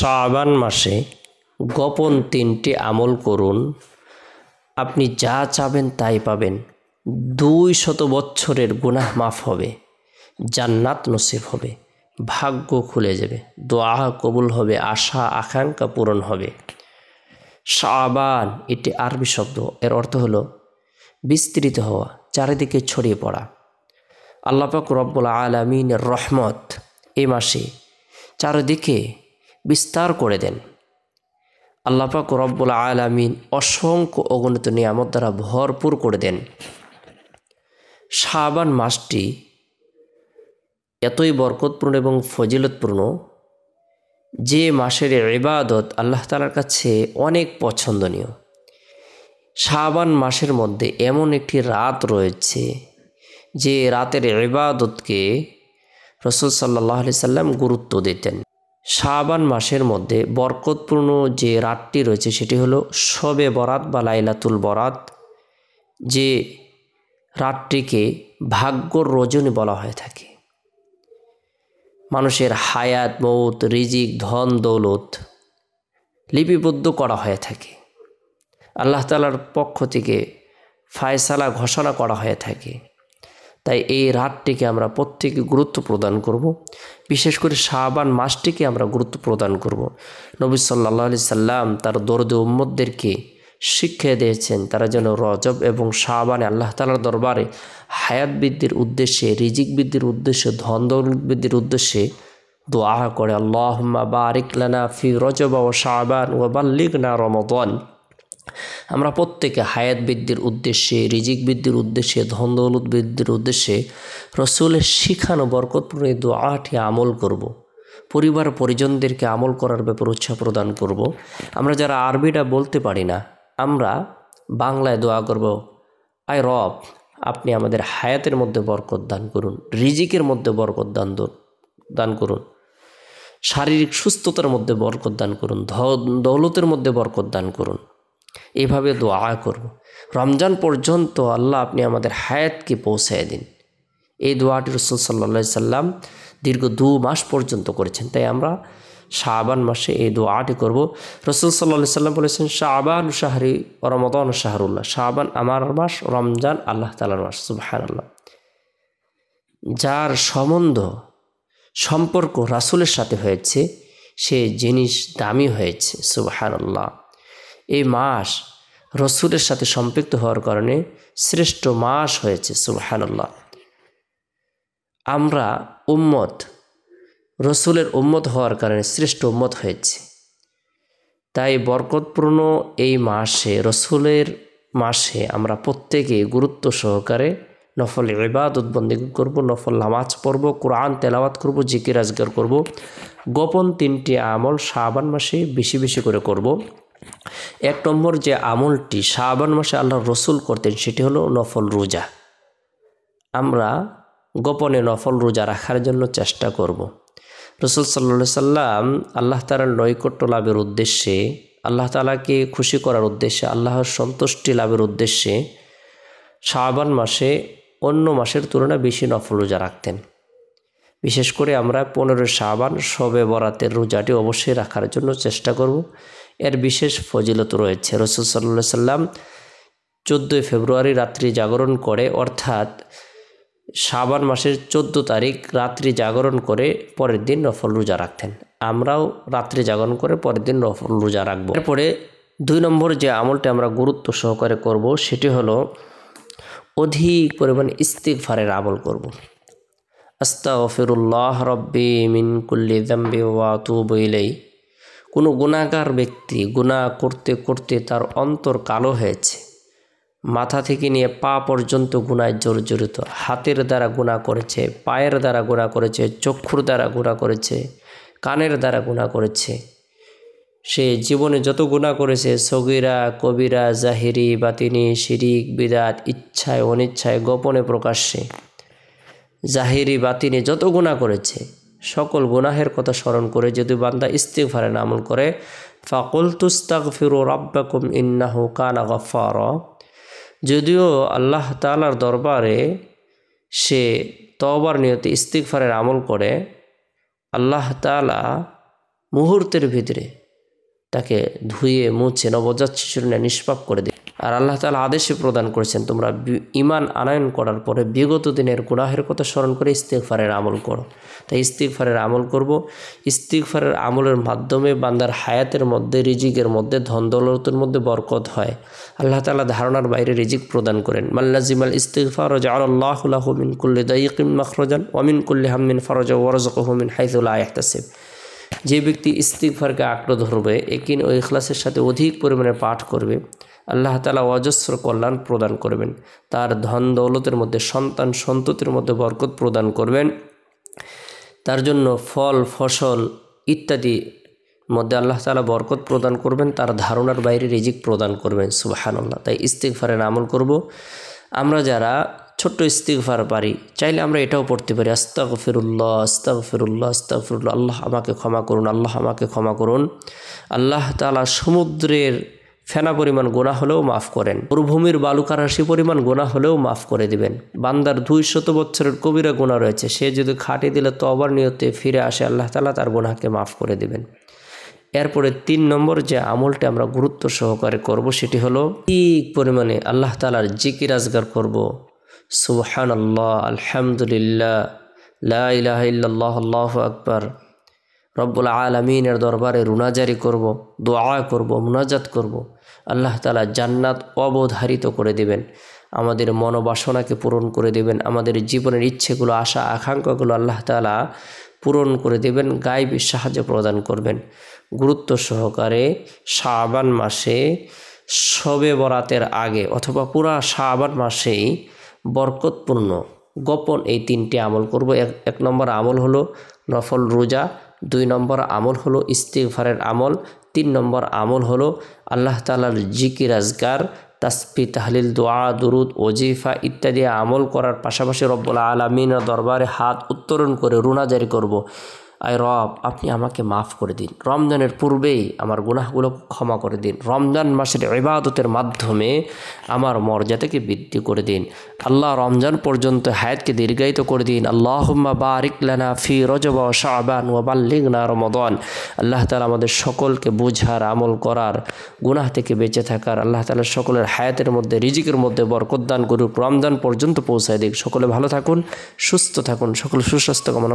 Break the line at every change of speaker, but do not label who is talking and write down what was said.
শাবান মাসে গোপন 3টি আমল করুন, আপনি যা চাবেন তাই পাবেন। 200 বছরের গুনাহ মাফ হবে, জান্নাত নসিব হবে, ভাগ্য খুলে যাবে, দোয়া কবুল হবে, আশা আকাঙ্ক্ষা পূরণ হবে। শাবান এটি আরবি শব্দ, এর অর্থ হলো বিস্তৃত হওয়া, চারিদিকে ছড়িয়ে পড়া। আল্লাহ পাক রব্বুল আলামিনের রহমত এই মাসে চারিদিকে বিস্তার করে দেন। আল্লাহ পাক রব্বুল আলামিন অসংখ্য অগণিত নিয়ামত দ্বারা ভরপুর করে দেন। শাবান মাসটি এতই বরকতপূর্ণ এবং ফজিলতপূর্ণ যে মাসের ইবাদত আল্লাহ তাআলার কাছে অনেক পছন্দনীয়। শাবান মাসের মধ্যে এমন একটি রাত রয়েছে যে রাতের ইবাদতকে রাসূল সাল্লাল্লাহু আলাইহি সাল্লাম গুরুত্ব দিতেন। শাবান মাসের মধ্যে বরকতপূর্ণ যে রাতটি রয়েছে সেটি হলো শবে বরাত বা লাইলাতুল বরাত, যে রাতটিকে ভাগ্যর রজনী বলা হয়ে থাকে। মানুষের হায়াত, মৌত, রিজিক, ধন দৌলত লিপিবদ্ধ করা হয়ে থাকে। আল্লাহ তাআলার পক্ষ থেকে ফায়সালা ঘোষণা করা হয়ে থাকে। তাই এই রাতটিকে আমরা প্রত্যেকে গুরুত্ব প্রদান করব, বিশেষ করে শাবান মাসটিকে আমরা গুরুত্ব প্রদান করব। নবী সাল্লাল্লাহু আলাইহি সাল্লাম তার দরদে উম্মতদেরকে শিক্ষা দিয়েছেন তারা যেন রজব এবং শাবানে আল্লাহ তাআলার দরবারে হায়াত বৃদ্ধির উদ্দেশ্যে, রিজিক বৃদ্ধির উদ্দেশ্যে, ধন দৌলত বৃদ্ধির উদ্দেশ্যে দোয়া করে। আল্লাহুম্মা বারিক লানা ফি রজব ওয়া শাবান ওয়া বাল্লিগনা রমাদান। আমরা প্রত্যেকে হায়াত বৃদ্ধির উদ্দেশ্যে, রিজিক বৃদ্ধির উদ্দেশ্যে, ধন দৌলত বৃদ্ধির উদ্দেশ্যে রসুলের শিখানো বরকতপূর্ণ এই দোয়াটি আমল করব। পরিবার পরিজনদেরকে আমল করার ব্যাপারে উৎসাহ প্রদান করব। আমরা যারা আরবিটা বলতে পারি না, আমরা বাংলায় দোয়া করব, আয় রব, আপনি আমাদের হায়াতের মধ্যে বরকত দান করুন, রিজিকের মধ্যে বরকত দান করুন, শারীরিক সুস্থতার মধ্যে বরকত দান করুন, ধন দৌলতের মধ্যে বরকত দান করুন। এভাবে দোয়া করব। রমজান পর্যন্ত আল্লাহ আপনি আমাদের হায়াতকে পৌঁছায় দিন। এই দোয়াটি রাসূল সাল্লাল্লাহু আলাইহি সাল্লাম দীর্ঘ 2 মাস পর্যন্ত করেছেন। তাই আমরা শাবান মাসে এই দোয়াটি করব। রাসূল সাল্লাল্লাহু আলাইহি সাল্লাম বলেছেন, শাবান শাহরি ওয়া রমাদান শাহরুল্লাহ। শাবান আমার মাস, রমজান আল্লাহ তাআলার মাস। সুবহানাল্লাহ। যার সম্পর্ক রাসূলের সাথে হয়েছে সে জিনিস দামি হয়েছে। সুবহানাল্লাহ। এই মাস রসুলের সাথে সম্পৃক্ত হওয়ার কারণে শ্রেষ্ঠ মাস হয়েছে। সুবহানাল্লাহ। আমরা উম্মত, রসুলের উম্মত হওয়ার কারণে শ্রেষ্ঠ উম্মত হয়েছে। তাই বরকতপূর্ণ এই মাসে, রসুলের মাসে আমরা প্রত্যেকে গুরুত্ব সহকারে নফল ইবাদত বন্দেগী করব, নফল নামাজ পড়ব, কোরআন তেলাওয়াত করব, জিকির আজগার করব। গোপন 3টি আমল শাবান মাসে বেশি বেশি করে করব। 1 নম্বর যে আমলটি শাবান মাসে আল্লাহর রসুল করতেন সেটি হলো নফল রোজা। আমরা গোপনে নফল রোজা রাখার জন্য চেষ্টা করব। রাসূল সাল্লাল্লাহু আলাইহি সাল্লাম আল্লাহ তাআলার নৈকট্য লাভের উদ্দেশ্যে, আল্লাহ তাআলাকে খুশি করার উদ্দেশ্যে, আল্লাহর সন্তুষ্টি লাভের উদ্দেশ্যে শাবান মাসে অন্য মাসের তুলনায় বেশি নফল রোজা রাখতেন। বিশেষ করে আমরা 15 শাবান শবে বরাতের রোজাটি অবশ্যই রাখার জন্য চেষ্টা করব। এর বিশেষ ফজিলত রয়েছে। রাসূল সাল্লাল্লাহু আলাইহি সাল্লাম 14 ফেব্রুয়ারি রাত্রি জাগরণ করে, অর্থাৎ শাবান মাসের 14 তারিখ রাত্রি জাগরণ করে পরের দিন নফল রোজা রাখতেন। আমরাও রাত্রি জাগরণ করে পরের দিন নফল রোজা রাখব। এরপরে 2 নম্বর যে আমলটি আমরা গুরুত্ব সহকারে করব সেটি হলো অধিক পরিমাণ ইস্তিগফারের আমল করব। আস্তাগফিরুল্লাহ রাব্বি মিন কুল্লি যামবি ওয়া আতুবু ইলাইহি। কোনো গুনাহগার ব্যক্তি গুনাহ করতে করতে তার অন্তর কালো হয়েছে, মাথা থেকে নিয়ে পা পর্যন্ত গুনায় জর্জরিত, হাতের দ্বারা গুনাহ করেছে, পায়ের দ্বারা গুনাহ করেছে, চক্ষুর দ্বারা গুনাহ করেছে, কানের দ্বারা গুনাহ করেছে। সে জীবনে যত গুনাহ করেছে, সগীরা কবিরা, জাহিরি বাতিনি, শিরিক বিদআত, ইচ্ছায় অনিচ্ছায়, গোপনে প্রকাশ্যে, জাহিরি বাতিনি যত গুনাহ করেছে, সকল গুনাহের কথা স্মরণ করে যদি বান্দা ইস্তিগফারের আমল করে, ফাকুলতু আস্তাগফিরু রাব্বাকুম ইন্নাহু কানা গাফফারা, যদিও আল্লাহ তাআলার দরবারে সে তওবার নিয়তে ইস্তিগফারের আমল করে, আল্লাহ তাআলা মুহূর্তের ভিতরে তাকে ধুয়ে মুছে নবজাত শিশুর ন্যায় নিষ্পাপ করে দিন। আর আল্লাহ তাআলা আদেশে প্রদান করেছেন, তোমরা ঈমান আনয়ন করার পরে বিগত দিনের গুনাহের কথা স্মরণ করে ইস্তিগফারের আমল করো। তাই ইস্তিগফারের আমল করব। ইস্তিগফারের আমলের মাধ্যমে বান্দার হায়াতের মধ্যে, রিজিকের মধ্যে, ধন দৌলতের মধ্যে বরকত হয়। আল্লাহ তাআলা ধারণার বাইরে রিজিক প্রদান করেন। মাল্লাজিমাল ইস্তিগফার জাআলাল্লাহু লাহু মিন কুল্লি দায়িকিন মাখরাজান ওয়া মিন কুল্লি হাম্মিন ফারাজা ওয়া রাযাকাহু মিন হাইথু লা ইয়াহতাসিব। যে ব্যক্তি ইস্তিগফারকে আঁকড়ে ধরবে, ইয়াকিন ও ইখলাসের সাথে অধিক পরিমাণে পাঠ করবে, আল্লাহ তাআলা অজস্র কল্যাণ প্রদান করবেন। তার ধন দৌলতের মধ্যে, সন্তান সন্ততির মধ্যে বরকত প্রদান করবেন। তার জন্য ফল ফসল ইত্যাদি মধ্যে আল্লাহ তাআলা বরকত প্রদান করবেন। তার ধারণার বাইরে রিজিক প্রদান করবেন। সুবহানাল্লাহ। তাই ইস্তিগফারের আমল করব। আমরা যারা ছোট্ট ইস্তিগফার পারি, চাইলে আমরা এটাও পড়তে পারি, আস্তাগফিরুল্লাহ আস্তাগফিরুল্লাহ আস্তাগফিরুল্লাহ, আল্লাহ আমাকে ক্ষমা করুন, আল্লাহ আমাকে ক্ষমা করুন। আল্লাহ তাআলা সমুদ্রের ফেনা পরিমাণ গুনাহ হলেও মাফ করেন, মরুভূমির বালুকা রাশি পরিমাণ গুনাহ হলেও মাফ করে দিবেন। বান্দার 200 বছরের কবিরা গুনাহ রয়েছে, সে যদি খাঁটি দিলে তওবার নিয়তে ফিরে আসে, আল্লাহ তাআলা তার গুনাহকে মাফ করে দিবেন। এরপরে 3 নম্বর যে আমলটা আমরা গুরুত্ব সহকারে করব, সেটি হলো ঠিক পরিমাণে আল্লাহ তাআলার জিকির আজগার করব। সুবহানাল্লাহ, আলহামদুলিল্লাহ, লা ইলাহা ইল্লাল্লাহ, আল্লাহু আকবার। রব্বুল আলামিনের দরবারে রুনাজারি করব, দোয়া করব, মুনাজাত করব। আল্লাহ তাআলা জান্নাত অবধারিত করে দিবেন, আমাদের মনোবাসনাকে পূরণ করে দেবেন, আমাদের জীবনের ইচ্ছেগুলো, আশা আকাঙ্ক্ষাগুলো আল্লাহ তাআলা পূরণ করে দেবেন, গায়বী সাহায্য প্রদান করবেন। গুরুত্ব সহকারে শাবান মাসে শবে বরাতের আগে অথবা পুরা শাবান মাসেই বরকতপূর্ণ গোপন এই 3টি আমল করব। 1 নম্বর আমল হলো নফল রোজা, 2 নম্বর আমল হলো ইস্তিগফারের আমল, 3 নম্বর আমল হলো আল্লাহ তাআলার জিকির আজকার, তাসবিহ, তাহলিল, দোয়া, দুরুদ, ওজিফা ইত্যাদি আমল করার পাশাপাশি রব্বুল আলামিনের দরবারে হাত উত্তোলন করে রুনাজারি করব, আয় রব আপনি আমাকে মাফ করে দিন, রমজানের পূর্বেই আমার গুনাহগুলো ক্ষমা করে দিন, রমজান মাসের ইবাদতের মাধ্যমে আমার মর্যাদাকে বৃদ্ধি করে দিন, আল্লাহ রমজান পর্যন্ত হায়াতকে দীর্ঘায়িত করে দিন। আল্লাহুম্মা বারিক লানা ফি রজব ওয়া শাবান ওয়া বাল্লিগনা রমাদান। আল্লাহ তাআলা আমাদের সকলকে বুঝার, আমল করার, গুনাহ থেকে বেঁচে থাকার আল্লাহ তাআলা সকলের হায়াতের মধ্যে, রিজিকের মধ্যে বরকত দান করুক, রমজান পর্যন্ত পৌঁছায় দিক। সকলে ভালো থাকুন, সুস্থ থাকুন, সকল সুস্বাস্থ্য কামনা